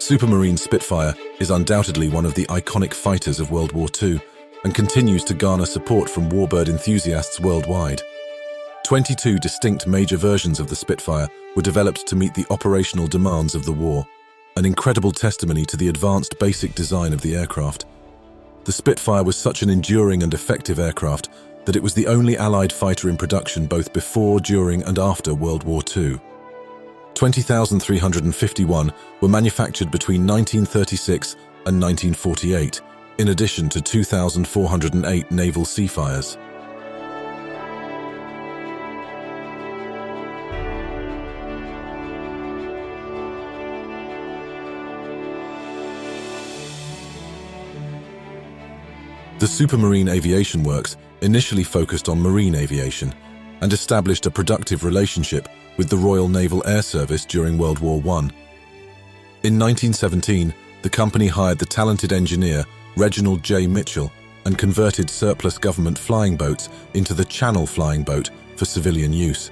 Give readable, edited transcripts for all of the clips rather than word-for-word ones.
Supermarine Spitfire is undoubtedly one of the iconic fighters of World War II and continues to garner support from warbird enthusiasts worldwide. 22 distinct major versions of the Spitfire were developed to meet the operational demands of the war, an incredible testimony to the advanced basic design of the aircraft. The Spitfire was such an enduring and effective aircraft that it was the only Allied fighter in production both before, during, and after World War II. 20,351 were manufactured between 1936 and 1948, in addition to 2,408 naval Seafires. The Supermarine Aviation Works initially focused on marine aviation and established a productive relationship with the Royal Naval Air Service during World War I. In 1917, the company hired the talented engineer Reginald J. Mitchell and converted surplus government flying boats into the Channel flying boat for civilian use.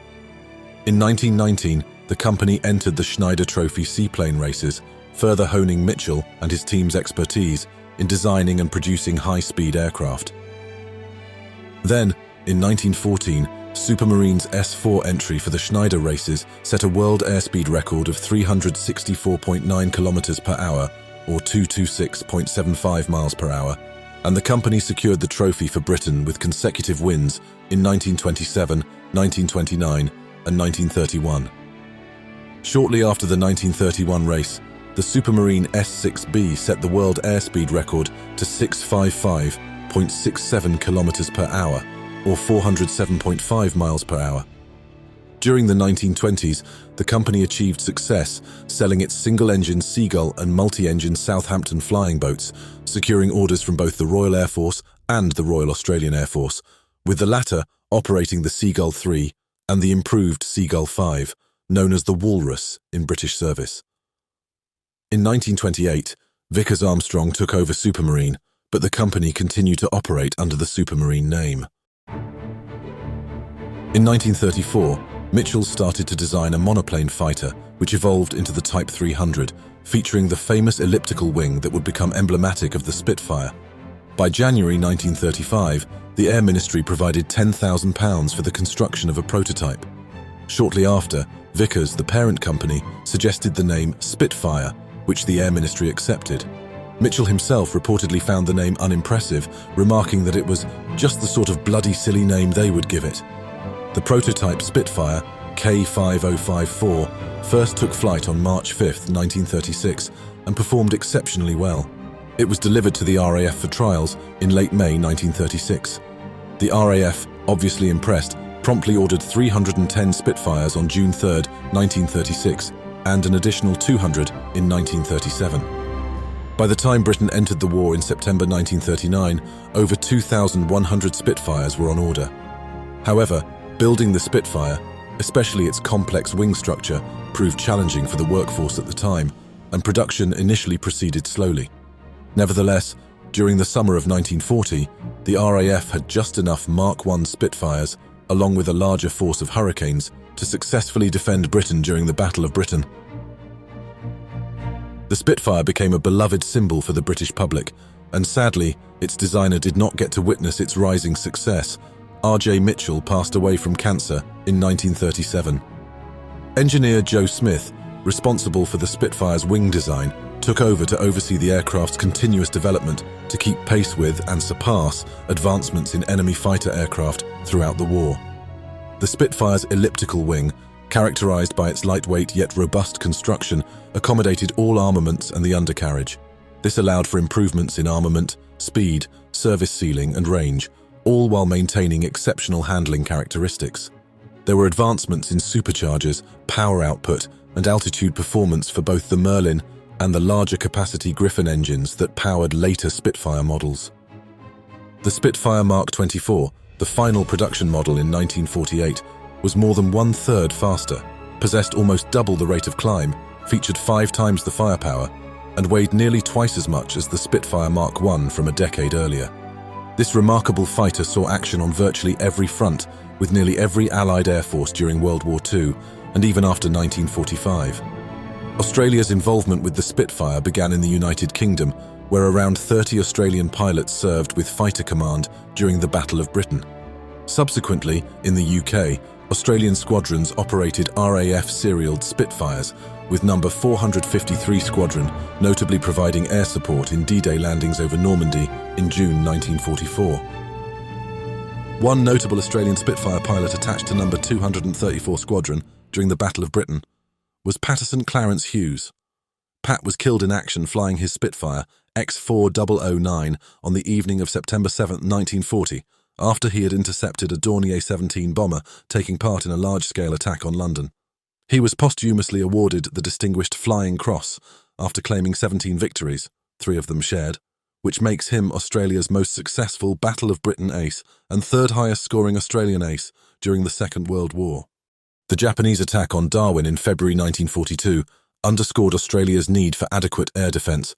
In 1919, the company entered the Schneider Trophy seaplane races, further honing Mitchell and his team's expertise in designing and producing high-speed aircraft. Then, in 1914, Supermarine's S4 entry for the Schneider races set a world airspeed record of 364.9 kilometers per hour, or 226.75 miles per hour, and the company secured the trophy for Britain with consecutive wins in 1927, 1929, and 1931. Shortly after the 1931 race, the Supermarine S6B set the world airspeed record to 655.67 kilometers per hour, or 407.5 miles per hour. During the 1920s, the company achieved success selling its single-engine Seagull and multi-engine Southampton flying boats, securing orders from both the Royal Air Force and the Royal Australian Air Force, with the latter operating the Seagull 3 and the improved Seagull 5, known as the Walrus in British service. In 1928, Vickers Armstrong took over Supermarine, but the company continued to operate under the Supermarine name. In 1934, Mitchell started to design a monoplane fighter, which evolved into the Type 300, featuring the famous elliptical wing that would become emblematic of the Spitfire. By January 1935, the Air Ministry provided £10,000 for the construction of a prototype. Shortly after, Vickers, the parent company, suggested the name Spitfire, which the Air Ministry accepted. Mitchell himself reportedly found the name unimpressive, remarking that it was just the sort of bloody silly name they would give it. The prototype Spitfire, K5054, first took flight on March 5, 1936, and performed exceptionally well. It was delivered to the RAF for trials in late May 1936. The RAF, obviously impressed, promptly ordered 310 Spitfires on June 3, 1936, and an additional 200 in 1937. By the time Britain entered the war in September 1939, over 2,100 Spitfires were on order. However, building the Spitfire, especially its complex wing structure, proved challenging for the workforce at the time, and production initially proceeded slowly. Nevertheless, during the summer of 1940, the RAF had just enough Mark I Spitfires, along with a larger force of Hurricanes, to successfully defend Britain during the Battle of Britain. The Spitfire became a beloved symbol for the British public, and sadly, its designer did not get to witness its rising success. R.J. Mitchell passed away from cancer in 1937. Engineer Joe Smith, responsible for the Spitfire's wing design, took over to oversee the aircraft's continuous development to keep pace with and surpass advancements in enemy fighter aircraft throughout the war. The Spitfire's elliptical wing, characterized by its lightweight yet robust construction, accommodated all armaments and the undercarriage. This allowed for improvements in armament, speed, service ceiling, and range, all while maintaining exceptional handling characteristics. There were advancements in superchargers, power output, and altitude performance for both the Merlin and the larger capacity Griffon engines that powered later Spitfire models. The Spitfire Mark 24, the final production model in 1948, was more than one-third faster, possessed almost double the rate of climb, featured 5 times the firepower, and weighed nearly twice as much as the Spitfire Mark I from a decade earlier. This remarkable fighter saw action on virtually every front, with nearly every Allied air force during World War II, and even after 1945. Australia's involvement with the Spitfire began in the United Kingdom, where around 30 Australian pilots served with Fighter Command during the Battle of Britain. Subsequently, in the UK, Australian squadrons operated RAF serialed Spitfires, with No. 453 Squadron notably providing air support in D-Day landings over Normandy in June 1944. One notable Australian Spitfire pilot attached to No. 234 Squadron during the Battle of Britain was Patterson Clarence Hughes. Pat was killed in action flying his Spitfire X4009 on the evening of September 7, 1940, after he had intercepted a Dornier 17 bomber taking part in a large-scale attack on London. He was posthumously awarded the Distinguished Flying Cross after claiming 17 victories, 3 of them shared, which makes him Australia's most successful Battle of Britain ace and third highest scoring Australian ace during the Second World War. The Japanese attack on Darwin in February 1942 underscored Australia's need for adequate air defence.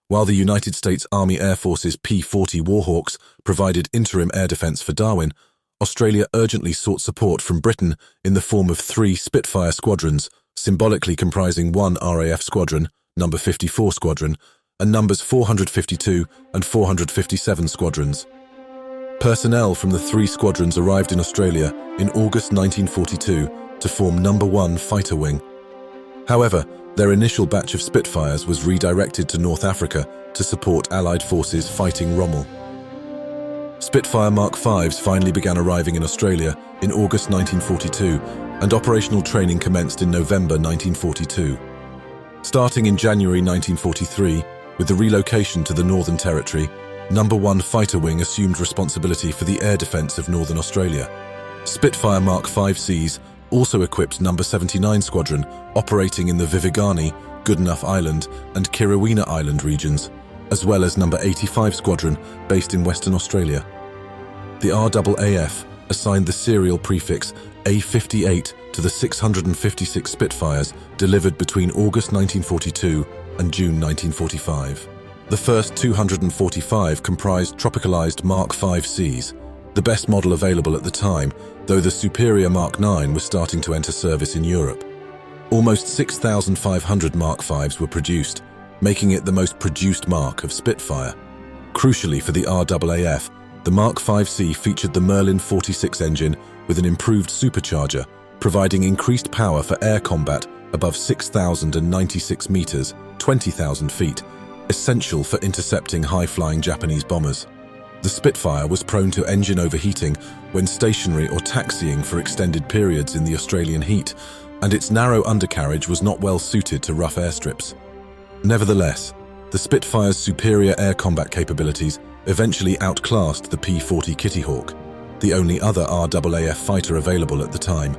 While the United States Army Air Force's P-40 Warhawks provided interim air defence for Darwin, Australia urgently sought support from Britain in the form of 3 Spitfire squadrons, symbolically comprising 1 RAF squadron, No. 54 Squadron, and numbers 452 and 457 squadrons. Personnel from the 3 squadrons arrived in Australia in August 1942 to form No. 1 Fighter Wing. However, their initial batch of Spitfires was redirected to North Africa to support Allied forces fighting Rommel. Spitfire Mark Vs finally began arriving in Australia in August 1942, and operational training commenced in November 1942. Starting in January 1943, with the relocation to the Northern Territory, No. 1 Fighter Wing assumed responsibility for the air defence of Northern Australia. Spitfire Mark 5Cs also equipped No. 79 Squadron, operating in the Vivigani, Goodenough Island, and Kirrawina Island regions, as well as No. 85 Squadron, based in Western Australia. The RAAF assigned the serial prefix A58 to the 656 Spitfires delivered between August 1942 and June 1945. The first 245 comprised tropicalized Mark 5Cs, the best model available at the time, though the superior Mark 9 was starting to enter service in Europe. Almost 6,500 Mark 5s were produced, making it the most produced Mark of Spitfire. Crucially for the RAAF, the Mark 5C featured the Merlin 46 engine with an improved supercharger, providing increased power for air combat above 6,096 meters, 20,000 feet, essential for intercepting high-flying Japanese bombers. The Spitfire was prone to engine overheating when stationary or taxiing for extended periods in the Australian heat, and its narrow undercarriage was not well suited to rough airstrips. Nevertheless, the Spitfire's superior air combat capabilities eventually outclassed the P-40 Kitty Hawk, the only other RAAF fighter available at the time.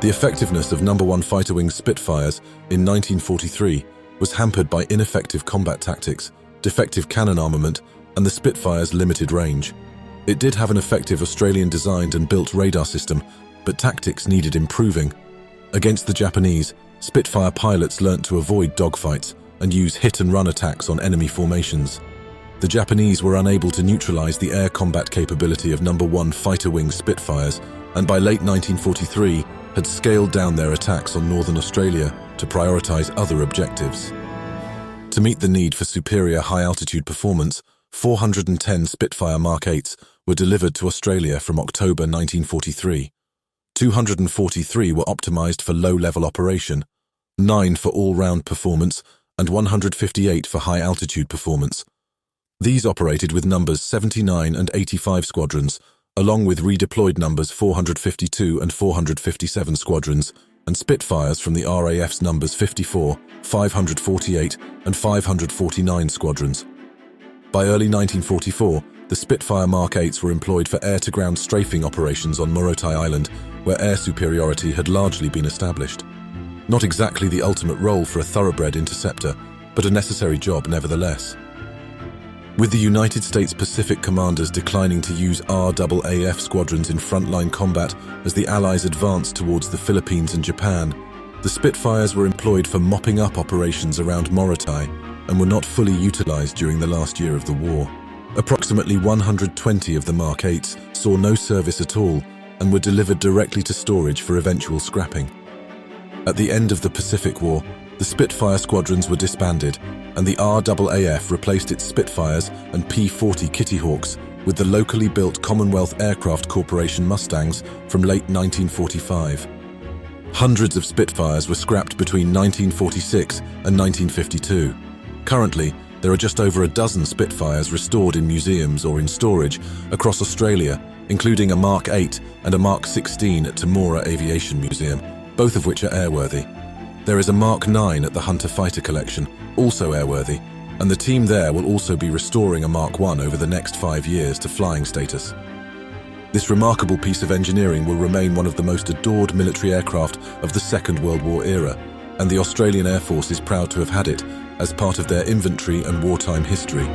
The effectiveness of No. 1 Fighter Wing Spitfires in 1943 was hampered by ineffective combat tactics, defective cannon armament, and the Spitfire's limited range. It did have an effective Australian-designed and built radar system, but tactics needed improving. Against the Japanese, Spitfire pilots learnt to avoid dogfights and use hit-and-run attacks on enemy formations. The Japanese were unable to neutralize the air combat capability of No. 1 Fighter Wing Spitfires, and by late 1943 had scaled down their attacks on Northern Australia to prioritize other objectives. To meet the need for superior high-altitude performance, 410 Spitfire Mark 8s were delivered to Australia from October 1943. 243 were optimized for low-level operation, 9 for all-round performance, and 158 for high-altitude performance. These operated with numbers 79 and 85 squadrons, along with redeployed numbers 452 and 457 squadrons, and Spitfires from the RAF's numbers 54, 548, and 549 squadrons. By early 1944, the Spitfire Mark 8s were employed for air-to-ground strafing operations on Wartime Island, where air superiority had largely been established. Not exactly the ultimate role for a thoroughbred interceptor, but a necessary job nevertheless. With the United States Pacific commanders declining to use RAAF squadrons in frontline combat as the Allies advanced towards the Philippines and Japan, the Spitfires were employed for mopping up operations around Morotai and were not fully utilized during the last year of the war. Approximately 120 of the Mark 8s saw no service at all and were delivered directly to storage for eventual scrapping. At the end of the Pacific War, the Spitfire squadrons were disbanded, and the RAAF replaced its Spitfires and P-40 Kitty Hawks with the locally built Commonwealth Aircraft Corporation Mustangs from late 1945. Hundreds of Spitfires were scrapped between 1946 and 1952. Currently, there are just over a dozen Spitfires restored in museums or in storage across Australia, including a Mark 8 and a Mark 16 at Temora Aviation Museum, both of which are airworthy. There is a Mark 9 at the Hunter Fighter Collection, also airworthy, and the team there will also be restoring a Mark 1 over the next 5 years to flying status. This remarkable piece of engineering will remain one of the most adored military aircraft of the Second World War era, and the Australian Air Force is proud to have had it as part of their inventory and wartime history.